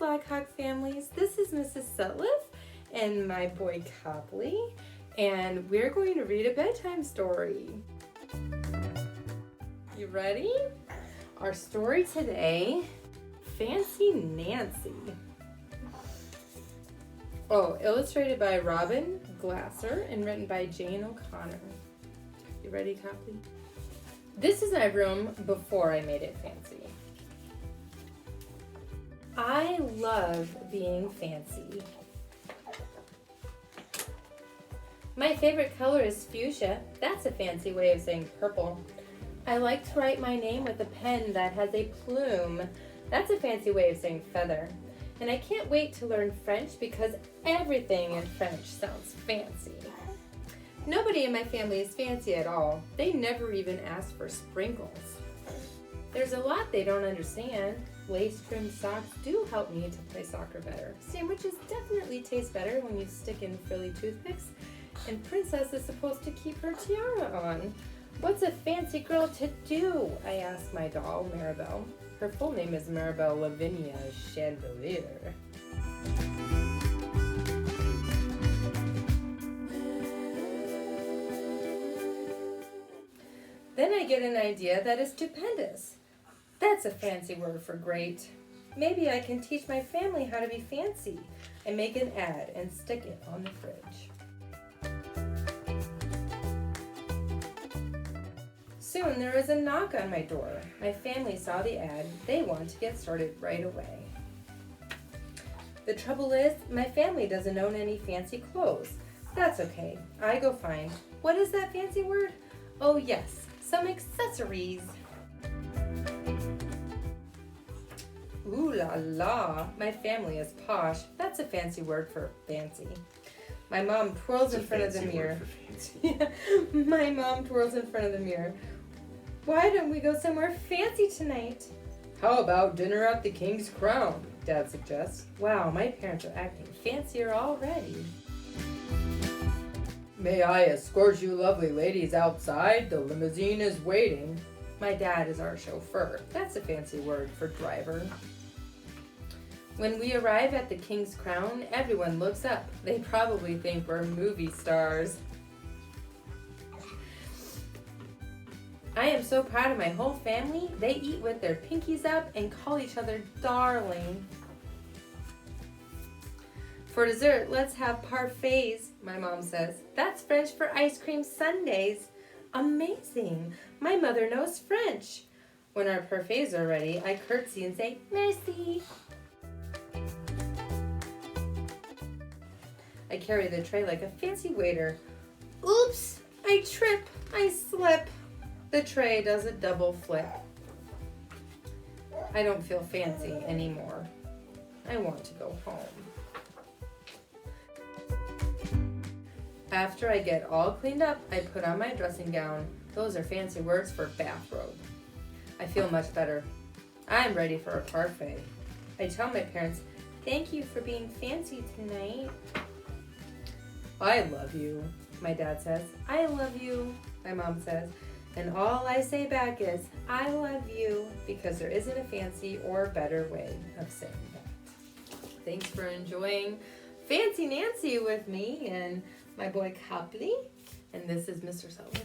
Blackhawk families. This is Mrs. Sutliff and my boy Copley, and we're going to read a bedtime story. You ready? Our story today, Fancy Nancy. Oh, illustrated by Robin Glasser and written by Jane O'Connor. You ready, Copley? This is my room before I made it fancy. I love being fancy. My favorite color is fuchsia. That's a fancy way of saying purple. I like to write my name with a pen that has a plume. That's a fancy way of saying feather. And I can't wait to learn French because everything in French sounds fancy. Nobody in my family is fancy at all. They never even ask for sprinkles. There's a lot they don't understand. Lace-trimmed socks do help me to play soccer better. Sandwiches definitely taste better when you stick in frilly toothpicks. And Princess is supposed to keep her tiara on. What's a fancy girl to do? I asked my doll, Maribel. Her full name is Maribel Lavinia Chandelier. Then I get an idea that is stupendous. That's a fancy word for great. Maybe I can teach my family how to be fancy. I make an ad and stick it on the fridge. Soon there is a knock on my door. My family saw the ad. They want to get started right away. The trouble is, my family doesn't own any fancy clothes. That's okay. I go find, what is that fancy word? Oh yes, some accessories. Ooh la la, my family is posh. That's a fancy word for fancy. My mom twirls in front of the mirror. Yeah, my mom twirls in front of the mirror. Why don't we go somewhere fancy tonight? How about dinner at the King's Crown? Dad suggests. Wow, my parents are acting fancier already. May I escort you lovely ladies outside? The limousine is waiting. My dad is our chauffeur. That's a fancy word for driver. When we arrive at the King's Crown, everyone looks up. They probably think we're movie stars. I am so proud of my whole family. They eat with their pinkies up and call each other darling. For dessert, let's have parfaits, my mom says. That's French for ice cream sundaes. Amazing! My mother knows French. When our parfaits are ready, I curtsy and say, merci. I carry the tray like a fancy waiter. Oops! I trip! I slip! The tray does a double flip. I don't feel fancy anymore. I want to go home. After I get all cleaned up, I put on my dressing gown. Those are fancy words for bathrobe. I feel much better. I'm ready for a parfait. I tell my parents, thank you for being fancy tonight. I love you, my dad says. I love you, my mom says. And all I say back is, I love you, because there isn't a fancy or better way of saying that. Thanks for enjoying Fancy Nancy with me and my boy Copley. And this is Mr. Sutliff.